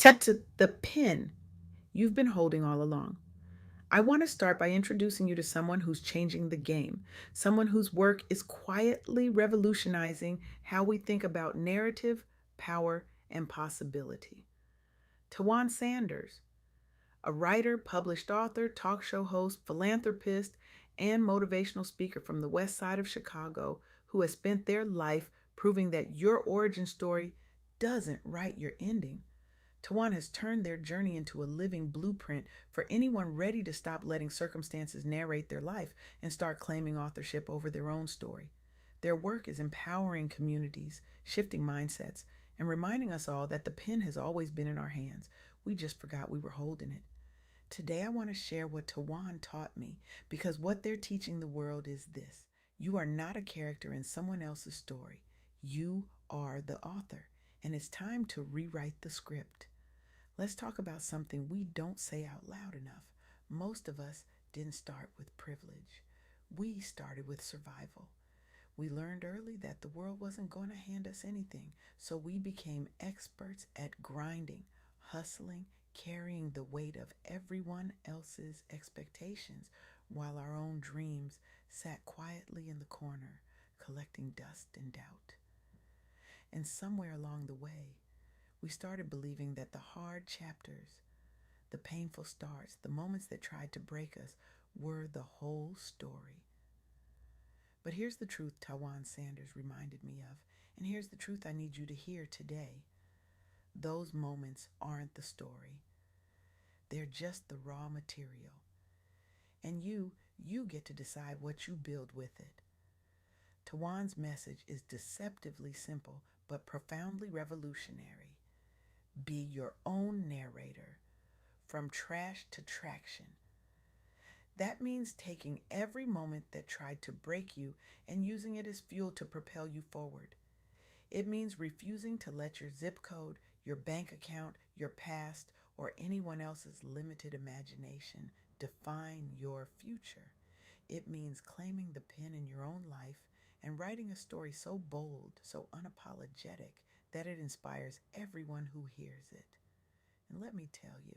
to the pen you've been holding all along. I want to start by introducing you to someone who's changing the game, someone whose work is quietly revolutionizing how we think about narrative, power, and possibility. Tawan Sanders, a writer, published author, talk show host, philanthropist, and motivational speaker from the west side of Chicago, who has spent their life proving that your origin story doesn't write your ending. Tawan has turned their journey into a living blueprint for anyone ready to stop letting circumstances narrate their life and start claiming authorship over their own story. Their work is empowering communities, shifting mindsets, and reminding us all that the pen has always been in our hands. We just forgot we were holding it. Today, I want to share what Tawan taught me because what they're teaching the world is this: you are not a character in someone else's story, you are the author, and it's time to rewrite the script. Let's talk about something we don't say out loud enough. Most of us didn't start with privilege, we started with survival. We learned early that the world wasn't going to hand us anything, so we became experts at grinding, hustling, carrying the weight of everyone else's expectations while our own dreams sat quietly in the corner, collecting dust and doubt. And somewhere along the way, we started believing that the hard chapters, the painful starts, the moments that tried to break us were the whole story. But here's the truth Tawan Sanders reminded me of, and here's the truth I need you to hear today. Those moments aren't the story. They're just the raw material. And you get to decide what you build with it. Tawan's message is deceptively simple but profoundly revolutionary. Be your own narrator, from trash to traction. That means taking every moment that tried to break you and using it as fuel to propel you forward. It means refusing to let your zip code, your bank account, your past, or anyone else's limited imagination define your future. It means claiming the pen in your own life and writing a story so bold, so unapologetic, that it inspires everyone who hears it. And let me tell you,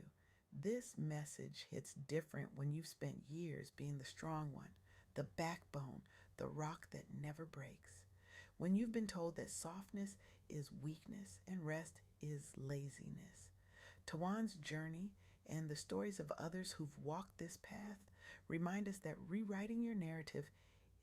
this message hits different when you've spent years being the strong one, the backbone, the rock that never breaks. When you've been told that softness is weakness and rest is laziness. Tawan's journey and the stories of others who've walked this path remind us that rewriting your narrative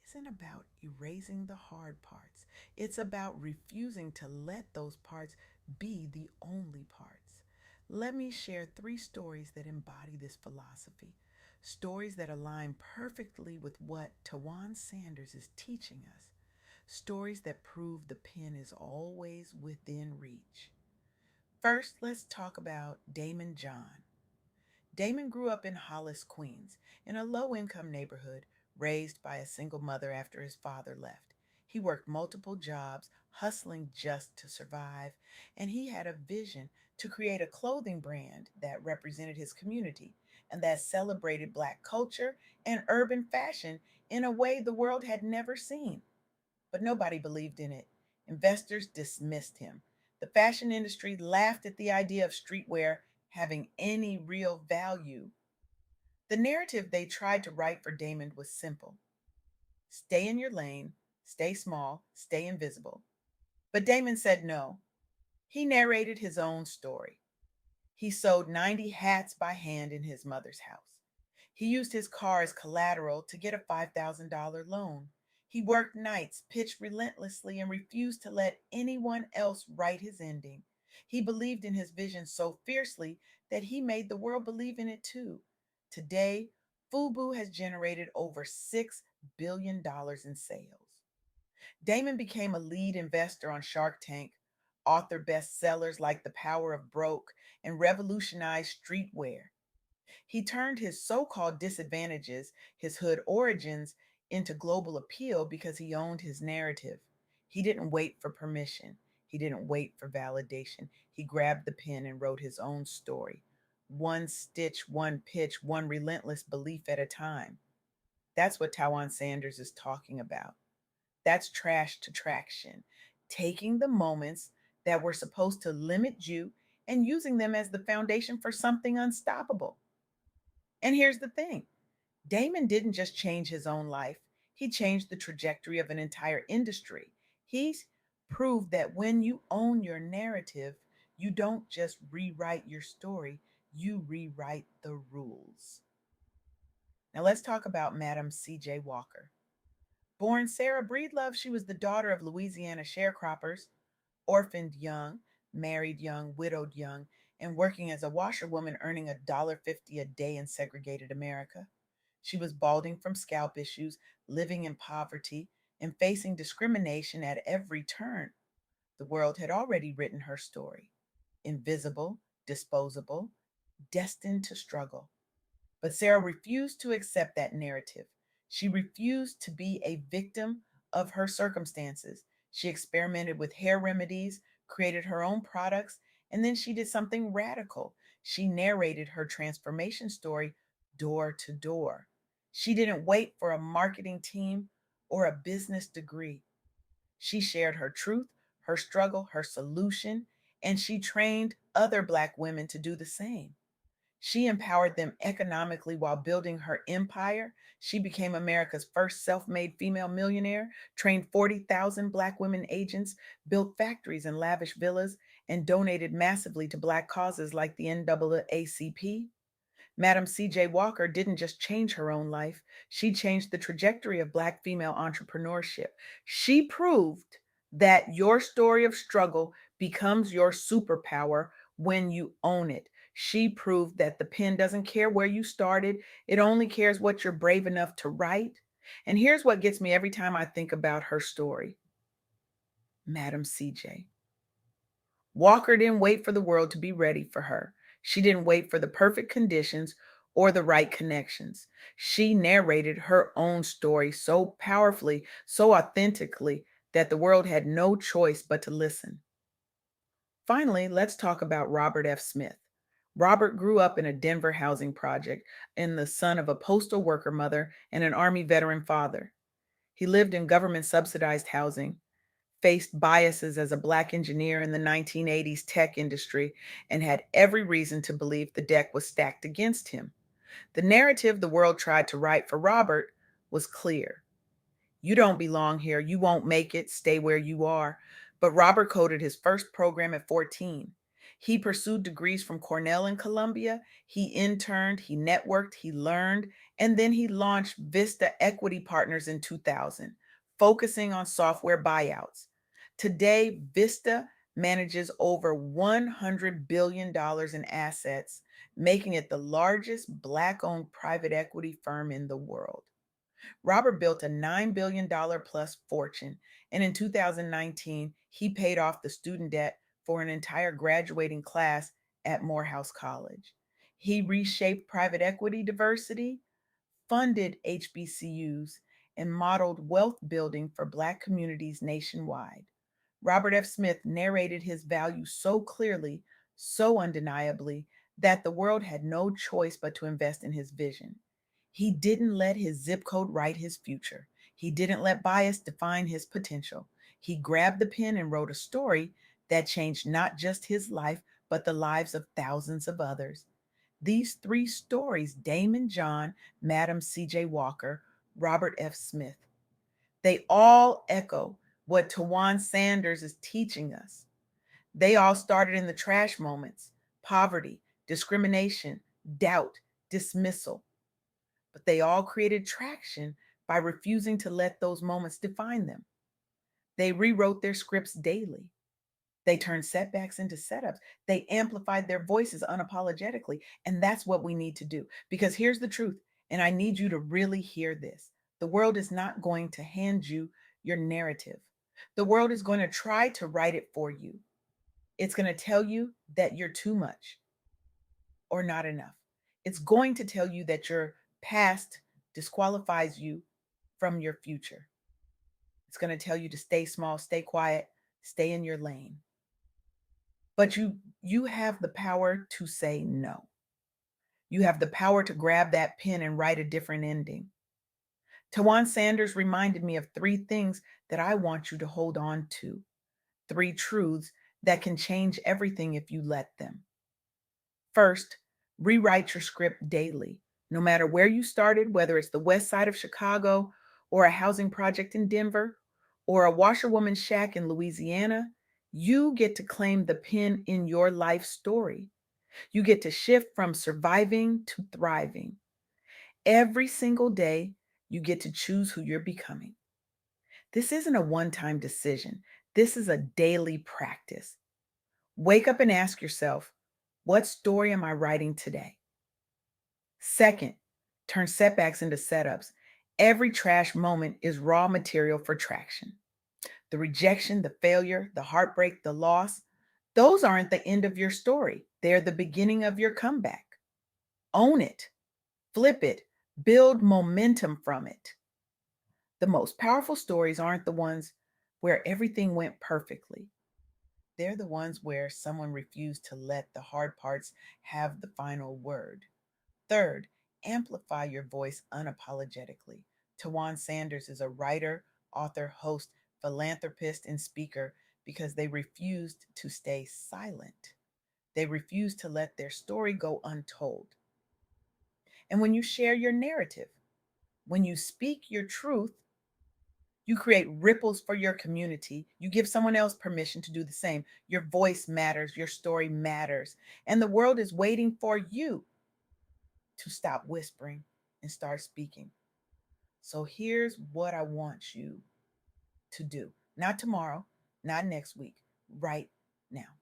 isn't about erasing the hard parts. It's about refusing to let those parts be the only parts. Let me share 3 stories that embody this philosophy. Stories that align perfectly with what Tawan Sanders is teaching us. Stories that prove the pen is always within reach. First, let's talk about Damon John. Damon grew up in Hollis, Queens, in a low income neighborhood, raised by a single mother after his father left. He worked multiple jobs, hustling just to survive, and he had a vision to create a clothing brand that represented his community and that celebrated Black culture and urban fashion in a way the world had never seen. But nobody believed in it. Investors dismissed him. The fashion industry laughed at the idea of streetwear having any real value. The narrative they tried to write for Damon was simple: stay in your lane, stay small, stay invisible. But Damon said no. He narrated his own story. He sewed 90 hats by hand in his mother's house. He used his car as collateral to get a $5,000 loan. He worked nights, pitched relentlessly, and refused to let anyone else write his ending. He believed in his vision so fiercely that he made the world believe in it too. Today, Fubu has generated over $6 billion in sales. Damon became a lead investor on Shark Tank, authored bestsellers like The Power of Broke, and revolutionized streetwear. He turned his so called disadvantages, his hood origins, into global appeal because he owned his narrative. He didn't wait for permission, he didn't wait for validation. He grabbed the pen and wrote his own story. One stitch, one pitch, one relentless belief at a time. That's what Tawan Sanders is talking about. That's trash to traction. Taking the moments that were supposed to limit you and using them as the foundation for something unstoppable. And here's the thing: Damon didn't just change his own life, he changed the trajectory of an entire industry. He's proved that when you own your narrative, you don't just rewrite your story, you rewrite the rules. Now let's talk about Madam C.J. Walker. Born Sarah Breedlove, she was the daughter of Louisiana sharecroppers, orphaned young, married young, widowed young, and working as a washerwoman earning $1.50 a day in segregated America. She was balding from scalp issues, living in poverty, and facing discrimination at every turn. The world had already written her story: invisible, disposable, destined to struggle. But Sarah refused to accept that narrative. She refused to be a victim of her circumstances. She experimented with hair remedies, created her own products, and then she did something radical. She narrated her transformation story door to door. She didn't wait for a marketing team or a business degree. She shared her truth, her struggle, her solution, and she trained other Black women to do the same. She empowered them economically while building her empire. She became America's first self made female millionaire, trained 40,000 Black women agents, built factories and lavish villas, and donated massively to Black causes like the NAACP. Madam C.J. Walker didn't just change her own life, she changed the trajectory of Black female entrepreneurship. She proved that your story of struggle becomes your superpower when you own it. She proved that the pen doesn't care where you started, it only cares what you're brave enough to write. And here's what gets me every time I think about her story: Madam CJ. Walker didn't wait for the world to be ready for her. She didn't wait for the perfect conditions or the right connections. She narrated her own story so powerfully, so authentically, that the world had no choice but to listen. Finally, let's talk about Robert F. Smith. Robert grew up in a Denver housing project and the son of a postal worker mother and an Army veteran father. He lived in government subsidized housing, faced biases as a Black engineer in the 1980s tech industry, and had every reason to believe the deck was stacked against him. The narrative the world tried to write for Robert was clear: you don't belong here. You won't make it. Stay where you are. But Robert coded his first program at 14. He pursued degrees from Cornell and Columbia. He interned, he networked, he learned, and then he launched Vista Equity Partners in 2000, focusing on software buyouts. Today, Vista manages over $100 billion in assets, making it the largest Black owned private equity firm in the world. Robert built a $9 billion plus fortune, and in 2019, he paid off the student debt for an entire graduating class at Morehouse College. He reshaped private equity diversity, funded HBCUs, and modeled wealth building for Black communities nationwide. Robert F. Smith narrated his values so clearly, so undeniably, that the world had no choice but to invest in his vision. He didn't let his zip code write his future. He didn't let bias define his potential. He grabbed the pen and wrote a story that changed not just his life, but the lives of thousands of others. These three stories: Damon John, Madam C.J. Walker, Robert F. Smith, they all echo what Tawan Sanders is teaching us. They all started in the trash moments: poverty, discrimination, doubt, dismissal. But they all created traction by refusing to let those moments define them. They rewrote their scripts daily. They turned setbacks into setups. They amplified their voices unapologetically. And that's what we need to do. Because here's the truth, and I need you to really hear this: the world is not going to hand you your narrative. The world is going to try to write it for you. It's going to tell you that you're too much or not enough. It's going to tell you that your past disqualifies you from your future. It's going to tell you to stay small, stay quiet, stay in your lane. But you have the power to say no. You have the power to grab that pen and write a different ending. Tawan Sanders reminded me of three things that I want you to hold on to, three truths that can change everything if you let them. First, rewrite your script daily. No matter where you started, whether it's the west side of Chicago, or a housing project in Denver, or a washerwoman shack in Louisiana, you get to claim the pen in your life story. You get to shift from surviving to thriving. Every single day, you get to choose who you're becoming. This isn't a one time decision, this is a daily practice. Wake up and ask yourself, what story am I writing today? Second, turn setbacks into setups. Every trash moment is raw material for traction. The rejection, the failure, the heartbreak, the loss, those aren't the end of your story. They're the beginning of your comeback. Own it, flip it, build momentum from it. The most powerful stories aren't the ones where everything went perfectly. They're the ones where someone refused to let the hard parts have the final word. Third, amplify your voice unapologetically. Tawan Sanders is a writer, author, host, philanthropist, and speaker because they refused to stay silent. They refused to let their story go untold. And when you share your narrative, when you speak your truth, you create ripples for your community. You give someone else permission to do the same. Your voice matters, your story matters, and the world is waiting for you to stop whispering and start speaking. So here's what I want you to do. Not tomorrow, not next week, right now.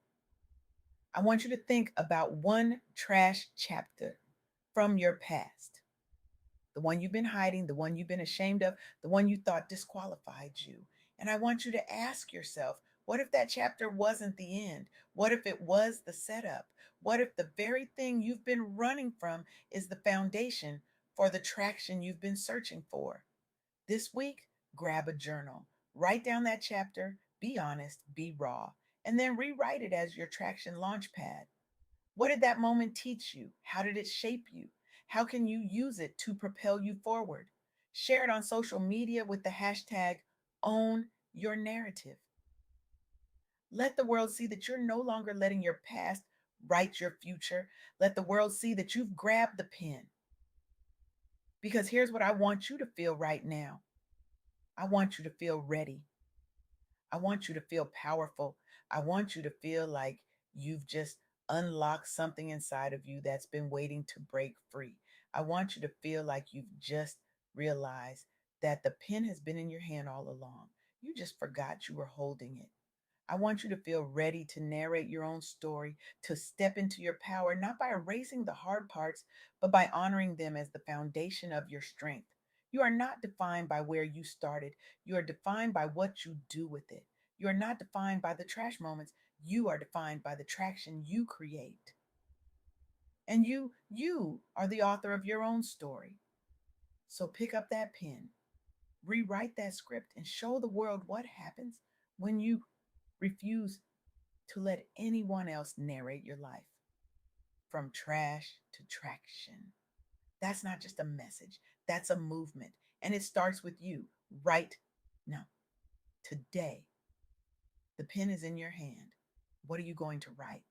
I want you to think about one trash chapter from your past, the one you've been hiding, the one you've been ashamed of, the one you thought disqualified you. And I want you to ask yourself, what if that chapter wasn't the end? What if it was the setup? What if the very thing you've been running from is the foundation for the traction you've been searching for? This week, grab a journal, write down that chapter, be honest, be raw, and then rewrite it as your traction launch pad. What did that moment teach you? How did it shape you? How can you use it to propel you forward? Share it on social media with the hashtag own your narrative. Let the world see that you're no longer letting your past write your future. Let the world see that you've grabbed the pen. Because here's what I want you to feel right now. I want you to feel ready. I want you to feel powerful. I want you to feel like you've just unlocked something inside of you that's been waiting to break free. I want you to feel like you've just realized that the pen has been in your hand all along. You just forgot you were holding it. I want you to feel ready to narrate your own story, to step into your power, not by erasing the hard parts, but by honoring them as the foundation of your strength. You are not defined by where you started. You are defined by what you do with it. You are not defined by the trash moments. You are defined by the traction you create. And you are the author of your own story. So pick up that pen, rewrite that script, and show the world what happens when you refuse to let anyone else narrate your life from trash to traction. That's not just a message, that's a movement. And it starts with you right now, today. The pen is in your hand. What are you going to write?